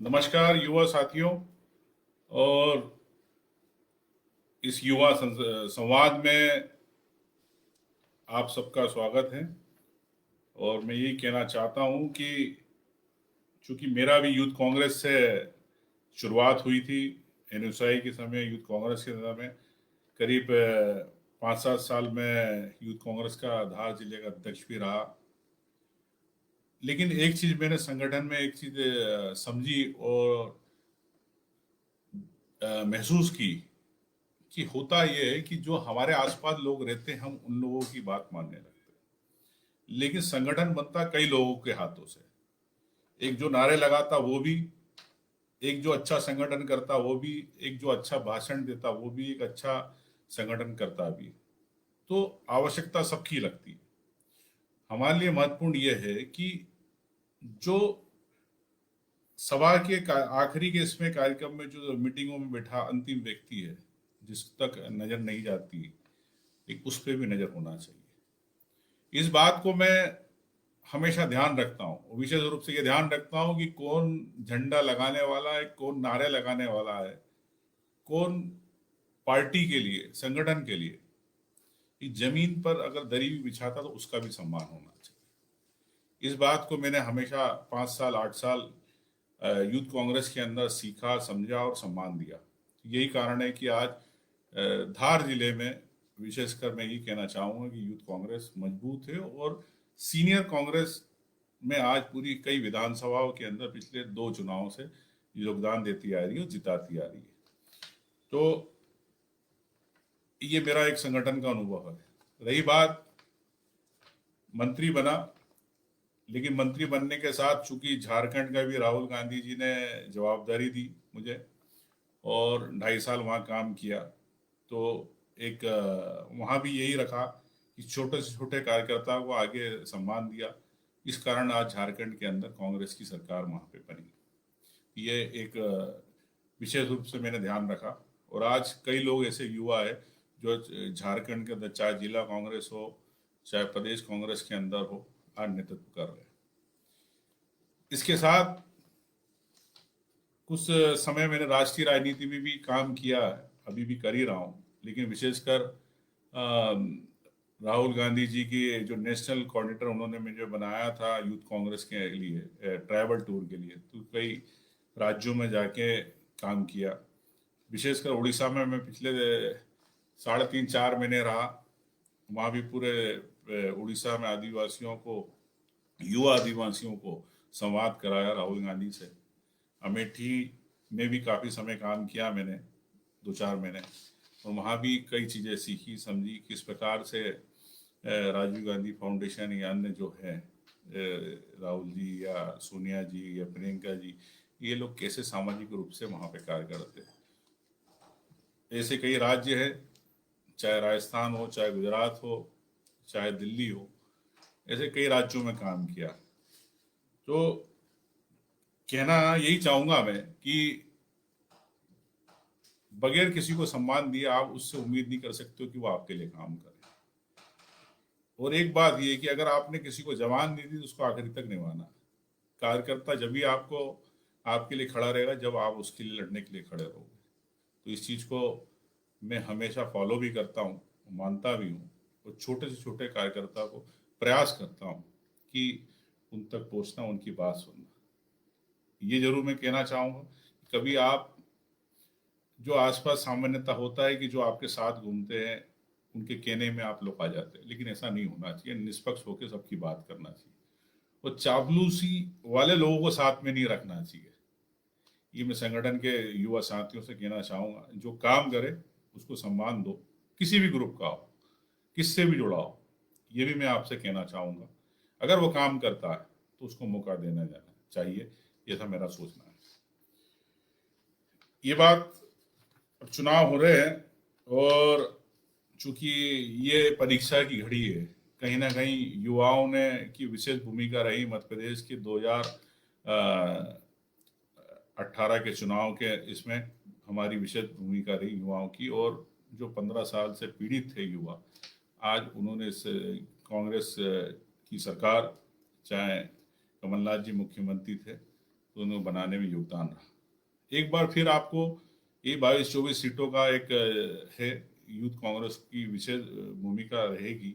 नमस्कार युवा साथियों। और इस युवा संवाद में आप सबका स्वागत है। और मैं यही कहना चाहता हूं कि चूंकि मेरा भी यूथ कांग्रेस से शुरुआत हुई थी, एनएसआई के समय, यूथ कांग्रेस के समय करीब 5-7 साल में यूथ कांग्रेस का धार जिले का अध्यक्ष भी रहा। लेकिन एक चीज मैंने संगठन में एक चीज समझी और महसूस की कि होता यह है कि जो हमारे आसपास लोग रहते हैं हम उन लोगों की बात मानने लगते हैं, लेकिन संगठन बनता कई लोगों के हाथों से। एक जो नारे लगाता वो भी, एक जो अच्छा संगठन करता वो भी, एक जो अच्छा भाषण देता वो भी, एक अच्छा संगठन करता भी। तो आवश्यकता सबकी लगती है। हमारे लिए महत्वपूर्ण यह है कि जो सभा के आखिरी के इसमें कार्यक्रम में जो मीटिंगों में बैठा अंतिम व्यक्ति है, जिस तक नजर नहीं जाती, एक उस पर भी नजर होना चाहिए। इस बात को मैं हमेशा ध्यान रखता हूँ, विशेष रूप से ये ध्यान रखता हूँ कि कौन झंडा लगाने वाला है, कौन नारे लगाने वाला है, कौन पार्टी के लिए, संगठन के लिए। कि जमीन पर अगर दरी भी बिछाता तो उसका भी सम्मान होना चाहिए। इस बात को मैंने हमेशा 5 साल 8 साल यूथ कांग्रेस के अंदर सीखा, समझा और सम्मान दिया। यही कारण है कि आज धार जिले में विशेषकर मैं ये कहना चाहूंगा कि यूथ कांग्रेस मजबूत है और सीनियर कांग्रेस में आज पूरी कई विधानसभाओं के अंदर पिछले 2 चुनावों से योगदान देती आ रही है और जिताती आ रही है। तो ये मेरा एक संगठन का अनुभव है। रही बात मंत्री बना, लेकिन मंत्री बनने के साथ चूंकि झारखंड का भी राहुल गांधी जी ने जवाबदारी दी मुझे और 2.5 साल वहाँ काम किया, तो एक वहाँ भी यही रखा कि छोटे से छोटे कार्यकर्ताओं को आगे सम्मान दिया। इस कारण आज झारखंड के अंदर कांग्रेस की सरकार वहाँ पे बनी। ये एक विशेष रूप से मैंने ध्यान रखा। और आज कई लोग ऐसे युवा है जो झारखंड के अंदर चाहे जिला कांग्रेस हो चाहे प्रदेश कांग्रेस के अंदर हो, आज नेतृत्व कर रहे हैं। इसके साथ कुछ समय मैंने राष्ट्रीय राजनीति में भी काम किया है, अभी भी कर ही रहा हूँ। लेकिन विशेषकर राहुल गांधी जी की जो नेशनल कोऑर्डिनेटर उन्होंने मुझे बनाया था यूथ कांग्रेस के लिए, ट्रैवल टूर के लिए, तो कई राज्यों में जाके काम किया। विशेषकर उड़ीसा में मैं पिछले 3.5-4 महीने रहा। वहाँ भी पूरे उड़ीसा में आदिवासियों को, युवा आदिवासियों को संवाद कराया राहुल गांधी से। अमेठी में भी काफ़ी समय काम किया मैंने, 2-4 महीने। और वहाँ भी कई चीज़ें सीखी, समझी किस प्रकार से राजीव गांधी फाउंडेशन या अन्य जो है, राहुल जी या सोनिया जी या प्रियंका जी, ये लोग कैसे सामाजिक रूप से वहाँ पे कार्य करते हैं। ऐसे कई राज्य है, चाहे राजस्थान हो, चाहे गुजरात हो, चाहे दिल्ली हो, ऐसे कई राज्यों में काम किया। तो कहना यही चाहूंगा मैं कि बगैर किसी को सम्मान दिए आप उससे उम्मीद नहीं कर सकते हो कि वो आपके लिए काम करे। और एक बात ये कि अगर आपने किसी को जवान नहीं दी तो उसको आखिरी तक निभाना। कार्यकर्ता जब भी आपको, आपके लिए खड़ा रहेगा जब आप उसके लिए लड़ने के लिए खड़े रहोगे। तो इस चीज़ को मैं हमेशा फॉलो भी करता हूँ, मानता भी हूँ। और छोटे से छोटे कार्यकर्ता को प्रयास करता हूँ कि उन तक पहुँचना, उनकी बात सुनना। ये जरूर मैं कहना चाहूँगा, कभी आप जो आसपास सामान्यता होता है कि जो आपके साथ घूमते हैं उनके कहने में आप लोग आ जाते हैं, लेकिन ऐसा नहीं होना चाहिए। निष्पक्ष होकर सबकी बात करना चाहिए और चापलूसी वाले लोगों को साथ में नहीं रखना चाहिए। ये मैं संगठन के युवा साथियों से कहना चाहूंगा, जो काम करे उसको सम्मान दो, किसी भी ग्रुप का हो, किससे भी जुड़ा हो। ये भी मैं आपसे कहना चाहूंगा, अगर वो काम करता है तो उसको मौका देना जाना चाहिए। ऐसा मेरा सोचना है। ये बात, अब चुनाव हो रहे हैं और चूंकि ये परीक्षा की घड़ी है, कहीं ना कहीं युवाओं ने की विशेष भूमिका रही। मध्य प्रदेश के 2018 के चुनाव के इसमें हमारी विशेष भूमिका रही युवाओं की। और जो 15 साल से पीड़ित थे युवा, आज उन्होंने इस कांग्रेस की सरकार, चाहे कमलनाथ जी मुख्यमंत्री थे, तो उन्हें बनाने में योगदान रहा। एक बार फिर आपको ये 22-24 सीटों का एक है, यूथ कांग्रेस की विशेष भूमिका रहेगी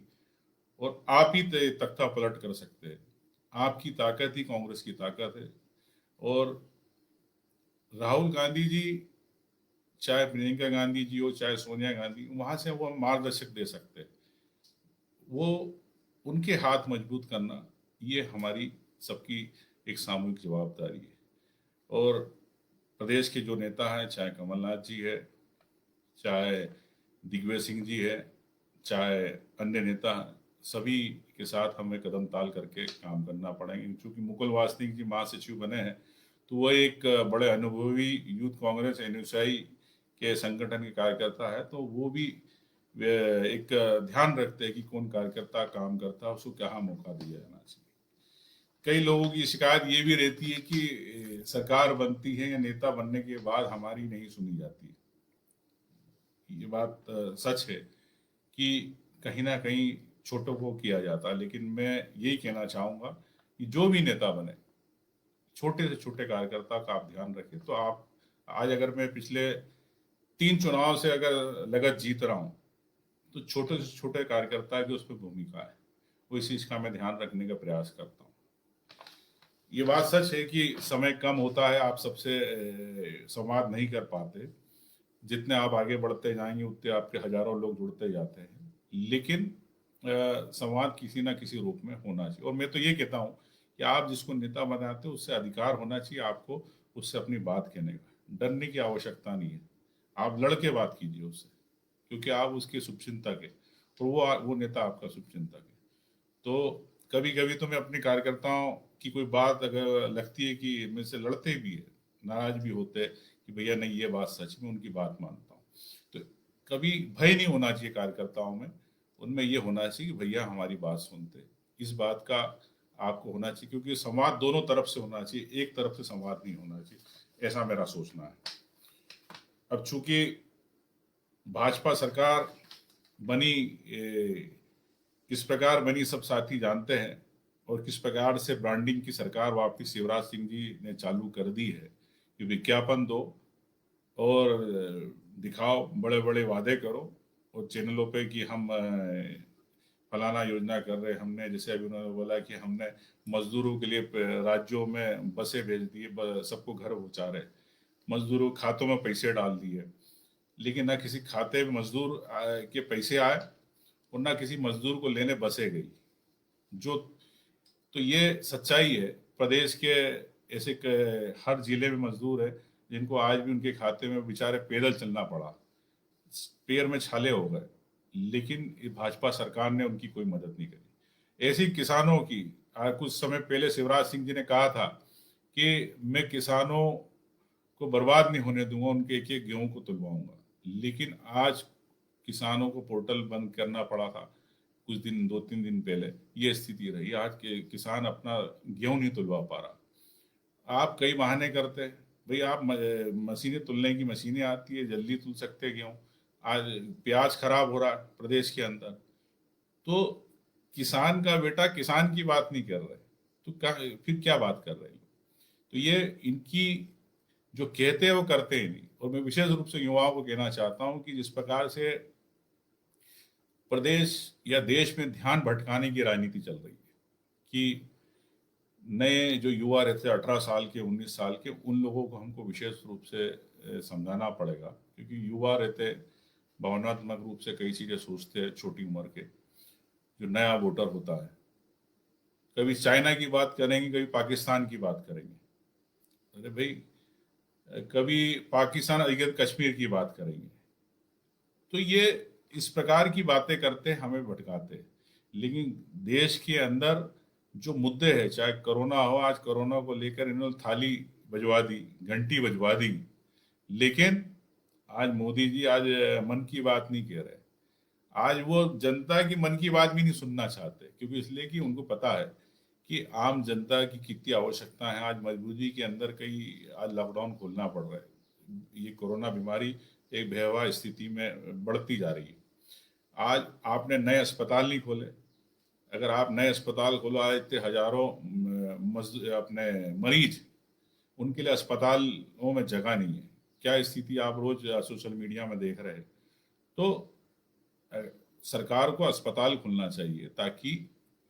और आप ही तख्ता पलट कर सकते हैं। आपकी ताकत ही कांग्रेस की ताकत है। और राहुल गांधी जी, चाहे प्रियंका गांधी जी हो, चाहे सोनिया गांधी, वहां से वो मार्गदर्शक दे सकते हैं। वो उनके हाथ मजबूत करना, ये हमारी सबकी एक सामूहिक जवाबदारी है। और प्रदेश के जो नेता हैं, चाहे कमलनाथ जी है, चाहे दिग्विजय सिंह जी है, चाहे अन्य नेता हैं, सभी के साथ हमें कदम ताल करके काम करना पड़ेंगे। क्योंकि मुकुल वासनिक जी महासचिव बने हैं, तो वह एक बड़े अनुभवी यूथ कांग्रेस एनयूसीआई के संगठन के कार्यकर्ता है, तो वो भी एक ध्यान रखते हैं कि कौन कार्यकर्ता काम करता है, उसको क्या मौका दिया जाना चाहिए। कई लोगों की शिकायत ये भी रहती है कि सरकार बनती है या नेता बनने के बाद हमारी नहीं सुनी जाती है। ये बात सच है कि कहीं ना कहीं छोटों को किया जाता है, लेकिन मैं यही कहना चाहूंगा कि जो भी नेता बने, छोटे से छोटे कार्यकर्ता का आप ध्यान रखें। तो आप आज, अगर मैं पिछले 3 चुनाव से अगर लगत जीत रहा हूं, तो छोटे से छोटे कार्यकर्ता की उस पर भूमिका है, वो इस चीज का मैं ध्यान रखने का प्रयास करता हूँ। ये बात सच है कि समय कम होता है, आप सबसे संवाद नहीं कर पाते। जितने आप आगे बढ़ते जाएंगे उतने आपके हजारों लोग जुड़ते जाते हैं, लेकिन संवाद किसी ना किसी रूप में होना चाहिए। और मैं तो ये कहता हूँ कि आप जिसको नेता बनाते हो, उससे अधिकार होना चाहिए आपको उससे अपनी बात कहने का। डरने की आवश्यकता नहीं है, आप लड़ के बात कीजिए उससे, क्योंकि आप उसके शुभचिंतक है और वो नेता आपका शुभचिंतक है। तो कभी कभी तो मैं अपने कार्यकर्ताओं की कोई बात अगर लगती है कि मेरे से लड़ते भी है, नाराज भी होते हैं कि भैया नहीं ये बात सच में, उनकी बात मानता हूँ। तो कभी भय नहीं होना चाहिए कार्यकर्ताओं में, उनमें ये होना चाहिए कि भैया हमारी बात सुनते। इस बात का आपको होना चाहिए, क्योंकि संवाद दोनों तरफ से होना चाहिए, एक तरफ से संवाद नहीं होना चाहिए, ऐसा मेरा सोचना है। अब चूंकि भाजपा सरकार बनी, किस प्रकार बनी सब साथी जानते हैं, और किस प्रकार से ब्रांडिंग की सरकार वापिस शिवराज सिंह जी ने चालू कर दी है कि विज्ञापन दो और दिखाओ, बड़े बड़े वादे करो और चैनलों पे कि हम फलाना योजना कर रहे हैं। हमने, जैसे अभी उन्होंने बोला कि हमने मजदूरों के लिए राज्यों में बसें भेज दी, सबको घर पहुंचा रहे, मजदूरों के खातों में पैसे डाल दिए, लेकिन ना किसी खाते में मजदूर के पैसे आए और ना किसी मजदूर को लेने बसें गई। जो तो ये सच्चाई है। प्रदेश के ऐसे हर जिले में मजदूर है जिनको आज भी उनके खाते में बेचारे पैदल चलना पड़ा, पैर में छाले हो गए, लेकिन भाजपा सरकार ने उनकी कोई मदद नहीं करी। ऐसी किसानों की, कुछ समय पहले शिवराज सिंह जी ने कहा था कि मैं किसानों को बर्बाद नहीं होने दूंगा, उनके एक एक गेहूं को तुलवाऊंगा, लेकिन आज किसानों को पोर्टल बंद करना पड़ा था कुछ दिन, 2-3 दिन पहले। ये स्थिति रही, आज के किसान अपना गेहूं नहीं तुलवा पा रहा। आप कई बहाने करते हैं, भाई आप मशीनें तुलने की मशीनें आती है, जल्दी तुल सकते हैं गेहूं। आज प्याज खराब हो रहा है प्रदेश के अंदर, तो किसान का बेटा किसान की बात नहीं कर रहे, तो फिर क्या बात कर रहे हैं? तो ये इनकी जो कहते हैं वो करते ही नहीं। और मैं विशेष रूप से युवाओं को कहना चाहता हूं कि जिस प्रकार से प्रदेश या देश में ध्यान भटकाने की राजनीति चल रही है कि नए जो युवा रहते हैं 18 साल के, 19 साल के, उन लोगों को हमको विशेष रूप से समझाना पड़ेगा, क्योंकि युवा रहते भावनात्मक रूप से कई चीज़ें सोचते हैं। छोटी उम्र के जो नया वोटर होता है, कभी चाइना की बात करेंगे, कभी पाकिस्तान की बात करेंगे, अरे भाई कभी पाकिस्तान अधिकृत कश्मीर की बात करेंगे। तो ये इस प्रकार की बातें करते हमें भटकाते। लेकिन देश के अंदर जो मुद्दे हैं, चाहे कोरोना हो, आज कोरोना को लेकर इन्होंने थाली बजवा दी, घंटी बजवा दी, लेकिन आज मोदी जी आज मन की बात नहीं कह रहे। आज वो जनता की मन की बात भी नहीं सुनना चाहते, क्योंकि इसलिए कि उनको पता है कि आम जनता की कितनी आवश्यकता है। आज मजबूरी के अंदर कई आज लॉकडाउन खोलना पड़ रहा है। ये कोरोना बीमारी एक भयावह स्थिति में बढ़ती जा रही है। आज आपने नए अस्पताल नहीं खोले, अगर आप नए अस्पताल खोलो, आज इतने हजारों अपने मरीज उनके लिए अस्पतालों में जगह नहीं है। क्या स्थिति आप रोज सोशल मीडिया में देख रहे हैं। तो अ, सरकार को अस्पताल खुलना चाहिए ताकि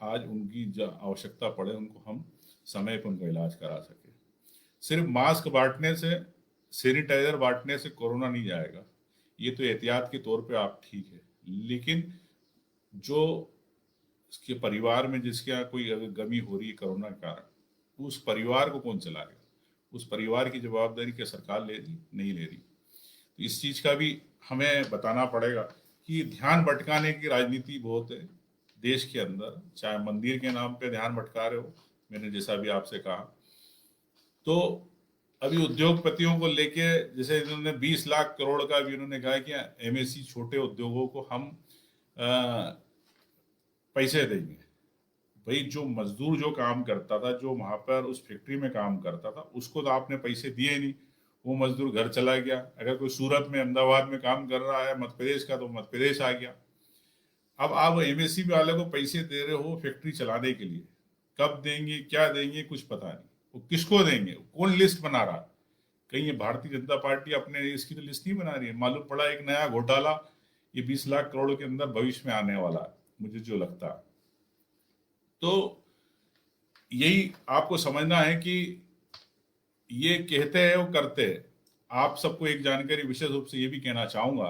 आज उनकी जो आवश्यकता पड़े उनको हम समय पर उनका इलाज करा सके। सिर्फ मास्क बांटने से, सैनिटाइजर बांटने से कोरोना नहीं जाएगा। ये तो एहतियात के तौर पे आप ठीक है, लेकिन जो उसके परिवार में जिसके यहाँ कोई अगर गमी हो रही है कोरोना के कारण, उस परिवार को कौन चलाएगा? उस परिवार की जवाबदारी क्या सरकार ले रही? नहीं ले रही। तो इस चीज का भी हमें बताना पड़ेगा कि ध्यान भटकाने की राजनीति बहुत है देश के अंदर। चाहे मंदिर के नाम पे ध्यान भटका रहे हो, मैंने जैसा भी आपसे कहा। तो अभी उद्योगपतियों को लेके जैसे इन्होंने 20 लाख करोड़ का भी इन्होंने कहा कि एमएससी छोटे उद्योगों को हम पैसे देंगे। भाई जो मजदूर जो काम करता था, जो वहां पर उस फैक्ट्री में काम करता था, उसको तो आपने पैसे दिए नहीं। वो मजदूर घर चला गया। अगर कोई सूरत में, अहमदाबाद में काम कर रहा है मध्य प्रदेश का, तो मध्य प्रदेश आ गया। अब आप एमएससी वाले को पैसे दे रहे हो फैक्ट्री चलाने के लिए, कब देंगे, क्या देंगे, कुछ पता नहीं। वो किसको देंगे? कौन लिस्ट बना रहा है? कहीं ये भारतीय जनता पार्टी अपने इसकी तो लिस्ट नहीं बना रही है? मालूम पड़ा एक नया घोटाला ये 20 लाख करोड़ के अंदर भविष्य में आने वाला है, मुझे जो लगता है। तो यही आपको समझना है कि ये कहते हैं वो करते हैं। आप सबको एक जानकारी विशेष रूप से ये भी कहना चाहूंगा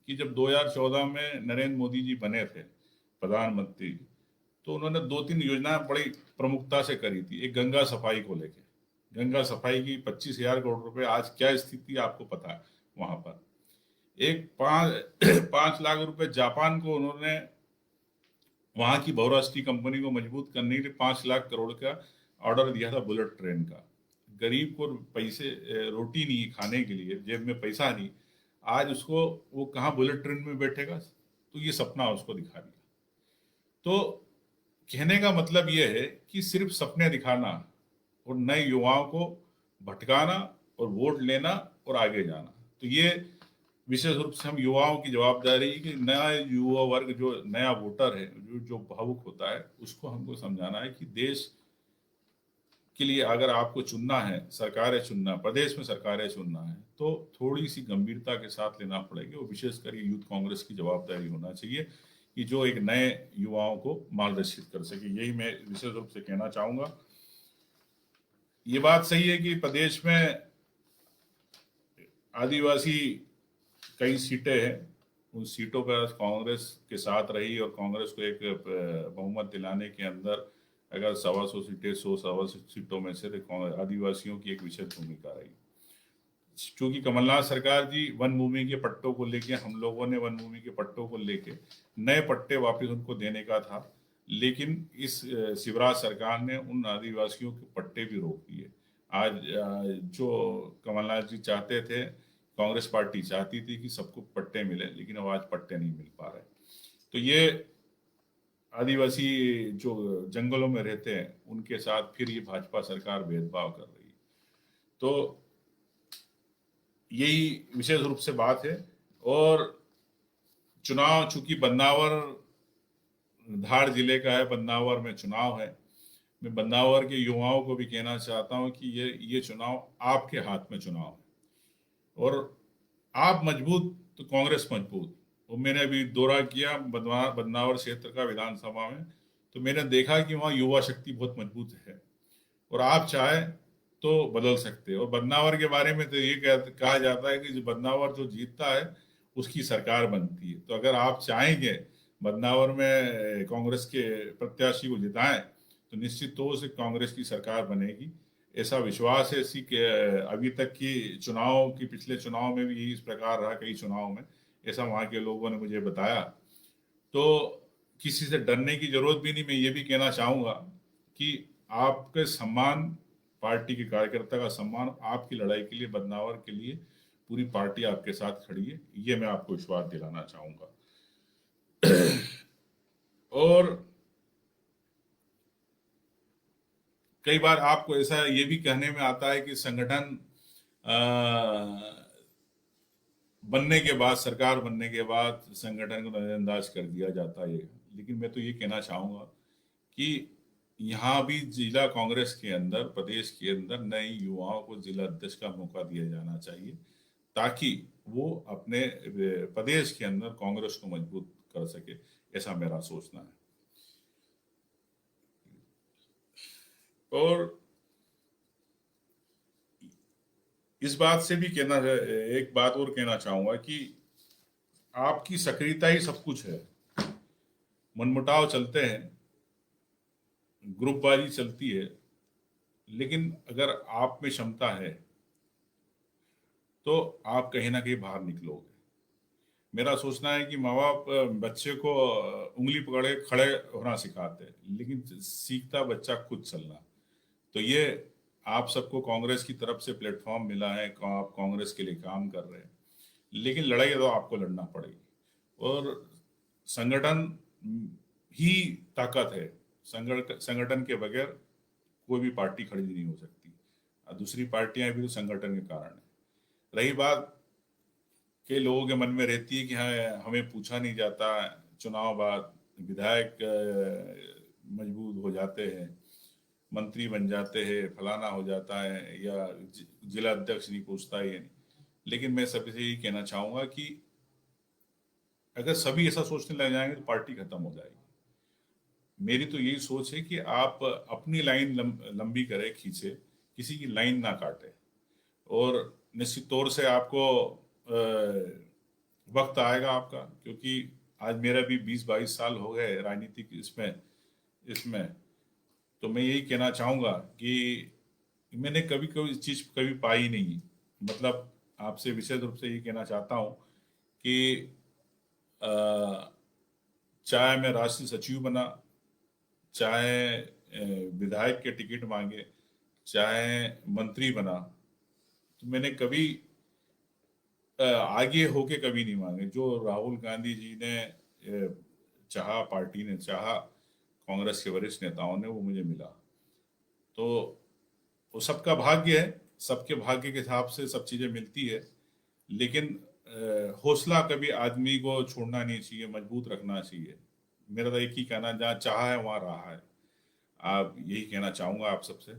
कि जब 2014 में नरेंद्र मोदी जी बने थे प्रधानमंत्री, तो उन्होंने 2-3 योजनाएं बड़ी प्रमुखता से करी थी। एक गंगा सफाई को लेके, गंगा सफाई की 25,000 करोड़ रुपए, आज क्या स्थिति आपको पता है वहां पर। एक 5 लाख रुपए जापान को उन्होंने, वहां की बहुराष्ट्रीय कंपनी को मजबूत करने के लिए 5 लाख करोड़ का ऑर्डर दिया था बुलेट ट्रेन का। गरीब को पैसे, रोटी नहीं खाने के लिए, जेब में पैसा नहीं, आज उसको वो कहाँ बुलेट ट्रेन में बैठेगा? तो ये सपना उसको दिखा दिया। तो कहने का मतलब ये है कि सिर्फ सपने दिखाना और नए युवाओं को भटकाना और वोट लेना और आगे जाना, तो ये विशेष रूप से हम युवाओं की जवाबदारी है कि नया युवा वर्ग, जो नया वोटर है, जो भावुक होता है, उसको हमको समझाना है कि देश के लिए अगर आपको चुनना है, सरकारें चुनना, प्रदेश में सरकारें चुनना है, तो थोड़ी सी गंभीरता के साथ लेना पड़ेगी। और विशेषकर ये यूथ कांग्रेस की जवाबदारी होना चाहिए कि जो एक नए युवाओं को मार्गदर्शित कर सके। यही मैं विशेष रूप से कहना चाहूंगा। ये बात सही है कि प्रदेश में आदिवासी कई सीटें हैं, उन सीटों पर कांग्रेस के साथ रही और कांग्रेस को एक बहुमत दिलाने के अंदर अगर 125 सीटें, 100-125 सीटों में से तो आदिवासियों की एक विशेष भूमिका रही। क्योंकि कमलनाथ सरकार जी वन भूमि के पट्टों को लेके, हम लोगों ने वन भूमि के पट्टों को लेके नए पट्टे वापस उनको देने का था, लेकिन इस शिवराज सरकार ने उन आदिवासियों के पट्टे भी रोक दिए। आज जो कमलनाथ जी चाहते थे, कांग्रेस पार्टी चाहती थी कि सबको पट्टे मिले, लेकिन अब आज पट्टे नहीं मिल पा रहे। तो ये आदिवासी जो जंगलों में रहते हैं उनके साथ फिर ये भाजपा सरकार भेदभाव कर रही है। तो यही विशेष रूप से बात है। और चुनाव, चूंकि बदनावर धार जिले का है, बदनावर में चुनाव है, मैं बदनावर के युवाओं को भी कहना चाहता हूं कि ये चुनाव आपके हाथ में चुनाव है। और आप मजबूत तो कांग्रेस मजबूत। वो मैंने अभी दौरा किया बदनावर क्षेत्र का विधानसभा में, तो मैंने देखा कि वहाँ युवा शक्ति बहुत मजबूत है और आप चाहे तो बदल सकते हैं। और बदनावर के बारे में तो ये कहा जाता है कि जो बदनावर जो जीतता है उसकी सरकार बनती है। तो अगर आप चाहेंगे बदनावर में कांग्रेस के प्रत्याशी को जिताएं, तो निश्चित तौर से कांग्रेस की सरकार बनेगी, ऐसा विश्वास है। इसी के अभी तक की चुनाव की, पिछले चुनाव में भी इस प्रकार रहा, कई चुनाव में ऐसा वहाँ के लोगों ने मुझे बताया। तो किसी से डरने की जरूरत भी नहीं। मैं ये भी कहना चाहूंगा कि आपके सम्मान, पार्टी के कार्यकर्ता का सम्मान, आपकी लड़ाई के लिए, बदनावर के लिए पूरी पार्टी आपके साथ खड़ी है, ये मैं आपको विश्वास दिलाना चाहूंगा। और कई बार आपको ऐसा ये भी कहने में आता है कि संगठन बनने के बाद, सरकार बनने के बाद संगठन को नजरअंदाज कर दिया जाता है। लेकिन मैं तो ये कहना चाहूंगा कि यहाँ भी जिला कांग्रेस के अंदर, प्रदेश के अंदर नए युवाओं को जिला अध्यक्ष का मौका दिया जाना चाहिए, ताकि वो अपने प्रदेश के अंदर कांग्रेस को मजबूत कर सके। ऐसा मेरा सोचना है। और इस बात से भी कहना है, एक बात और कहना चाहूंगा कि आपकी सक्रियता ही सब कुछ है। मनमुटाव चलते हैं, ग्रुपबाजी चलती है, लेकिन अगर आप में क्षमता है तो आप कहीं ना कहीं बाहर निकलोगे। मेरा सोचना है कि माँ बाप बच्चे को उंगली पकड़े खड़े होना सिखाते हैं, लेकिन सीखता बच्चा खुद चलना। तो ये आप सबको कांग्रेस की तरफ से प्लेटफॉर्म मिला है, आप कांग्रेस के लिए काम कर रहे हैं, लेकिन लड़ाई तो आपको लड़ना पड़ेगी। और संगठन ही ताकत है। संगठन के बगैर कोई भी पार्टी खड़ी नहीं हो सकती। और दूसरी पार्टियां भी तो संगठन के कारण है। रही बात के लोगों के मन में रहती है कि हाँ, हमें पूछा नहीं जाता, चुनाव बाद विधायक मजबूत हो जाते हैं, मंत्री बन जाते हैं, फलाना हो जाता है, या जिला अध्यक्ष नहीं पूछता है, ये नहीं। लेकिन मैं सबसे यही कहना चाहूंगा कि अगर सभी ऐसा सोचने लग जाएंगे तो पार्टी खत्म हो जाएगी। मेरी तो यही सोच है कि आप अपनी लाइन लंबी करें, खींचे, किसी की लाइन ना काटे। और निश्चित तौर से आपको वक्त आएगा आपका, क्योंकि आज मेरा भी 20-22 साल हो गए राजनीतिक इसमें इसमें तो मैं यही कहना चाहूंगा कि मैंने कभी कोई चीज कभी पाई नहीं। मतलब आपसे विशेष रूप से ये कहना चाहता हूँ कि अ, चाहे मैं राष्ट्रीय सचिव बना, चाहे विधायक के टिकट मांगे, चाहे मंत्री बना, तो मैंने कभी आगे होके कभी नहीं मांगे। जो राहुल गांधी जी ने चाहा, पार्टी ने चाहा, कांग्रेस के वरिष्ठ नेताओं ने, वो मुझे मिला। तो वो सबका भाग्य है, सबके भाग्य के हिसाब से सब चीजें मिलती है। लेकिन हौसला कभी आदमी को छोड़ना नहीं चाहिए, मजबूत रखना चाहिए। मेरा तो एक ही कहना, जहाँ चाहा है वहां रहा है। आप यही कहना चाहूंगा आप सबसे।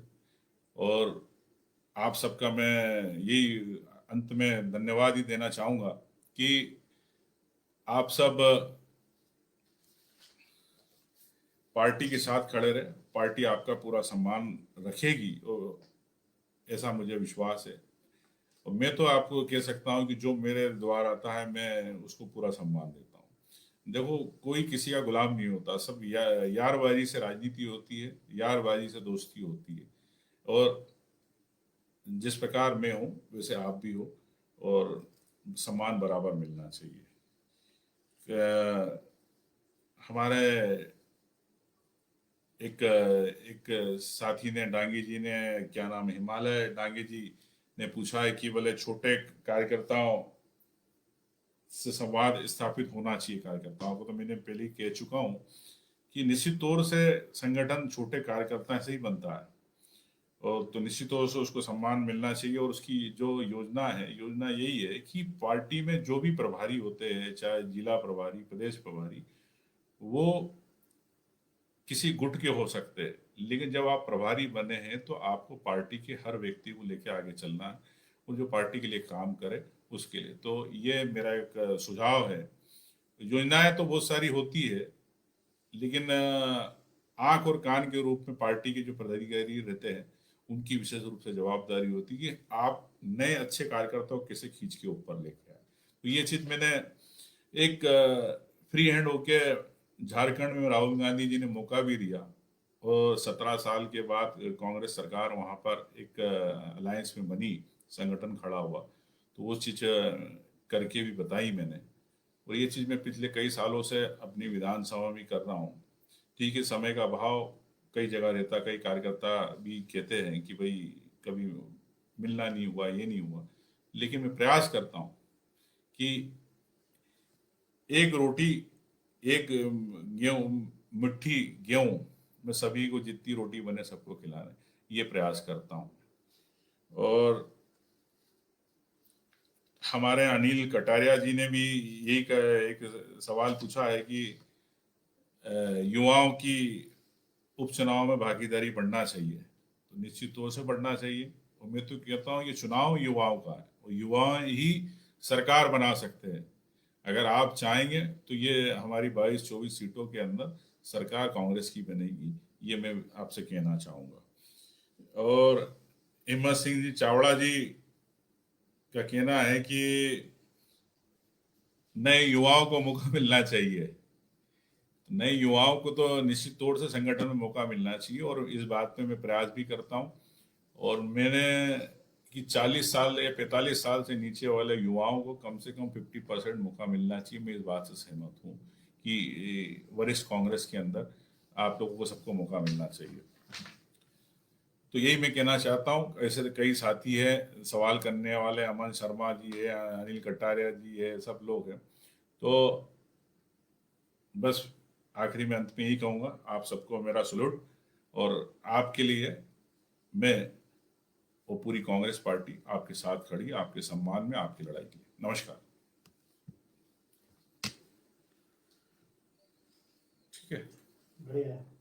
और आप सबका मैं यही अंत में धन्यवाद ही देना चाहूंगा कि आप सब पार्टी के साथ खड़े रहे। पार्टी आपका पूरा सम्मान रखेगी, और ऐसा मुझे विश्वास है। और मैं तो आपको कह सकता हूं कि जो मेरे द्वार आता है मैं उसको पूरा सम्मान देता हूं। देखो, कोई किसी का गुलाम नहीं होता। सब यारबाजी से राजनीति होती है, यारबाजी से दोस्ती होती है। और जिस प्रकार मैं हूँ वैसे आप भी हो, और सम्मान बराबर मिलना चाहिए। हमारे एक साथी ने, डांगी जी ने, क्या नाम, हिमालय डांगी जी ने पूछा है कि बोले छोटे कार्यकर्ताओं से संवाद स्थापित होना चाहिए कार्यकर्ताओं को। तो मैंने पहले ही कह चुका हूँ कि निश्चित तौर से संगठन छोटे कार्यकर्ता से ही बनता है। और तो निश्चित तौर से उसको सम्मान मिलना चाहिए। और उसकी जो योजना है, योजना यही है कि पार्टी में जो भी प्रभारी होते हैं, चाहे जिला प्रभारी, प्रदेश प्रभारी, वो किसी गुट के हो सकते हैं, लेकिन जब आप प्रभारी बने हैं तो आपको पार्टी के हर व्यक्ति को लेकर आगे चलना है, और जो पार्टी के लिए काम करे उसके लिए। तो ये मेरा एक सुझाव है। योजनाएं तो बहुत सारी होती है, लेकिन आंख और कान के रूप में पार्टी के जो पदाधिकारी रहते हैं, उनकी विशेष रूप से जवाबदारी होती है कि आप नए अच्छे कार्यकर्ताओं को कैसे खींच के ऊपर लेके आए। तो ये चीज मैंने एक फ्री हैंड होके, झारखंड में राहुल गांधी जी ने मौका भी दिया, और 17 साल के बाद कांग्रेस सरकार वहां पर एक अलायंस में बनी, संगठन खड़ा हुआ, तो वो चीज करके भी बताई मैंने। और ये चीज मैं पिछले कई सालों से अपनी विधानसभा में कर रहा हूँ। ठीक है, समय का अभाव कई जगह रहता, कई कार्यकर्ता भी कहते हैं कि भाई कभी मिलना नहीं हुआ, ये नहीं हुआ, लेकिन मैं प्रयास करता हूँ कि एक रोटी, एक गेहूं, मुट्ठी गेहूं में सभी को जितनी रोटी बने सबको खिलाने, ये प्रयास करता हूँ। और हमारे अनिल कटारिया जी ने भी यही एक सवाल पूछा है कि युवाओं की उपचुनाव में भागीदारी बढ़ना चाहिए तो निश्चित तौर से बढ़ना चाहिए। और मैं तो कहता हूँ ये चुनाव युवाओं का है और युवा ही सरकार बना सकते हैं। अगर आप चाहेंगे तो ये हमारी 22-24 सीटों के अंदर सरकार कांग्रेस की बनेगी, ये मैं आपसे कहना चाहूँगा। और हिम्मत सिंह जी चावड़ा जी का कहना है कि नए युवाओं को मौका मिलना चाहिए। नए युवाओं को तो निश्चित तौर से संगठन में मौका मिलना चाहिए और इस बात में मैं प्रयास भी करता हूँ। और मैंने कि 40 साल या 45 साल से नीचे वाले युवाओं को कम से कम 50% मौका मिलना चाहिए। मैं इस बात से सहमत हूँ कि वरिष्ठ कांग्रेस के अंदर आप लोगों को सबको मौका मिलना चाहिए। तो यही मैं कहना चाहता हूँ। ऐसे कई साथी है सवाल करने वाले, अमन शर्मा जी है, अनिल कटारिया जी है, सब लोग हैं। तो बस आखिरी में अंत में यही कहूँगा, आप सबको मेरा सलूट। और आपके लिए मैं वो पूरी कांग्रेस पार्टी आपके साथ खड़ी, आपके सम्मान में, आपकी लड़ाई के लिए। नमस्कार। ठीक है। बढ़िया।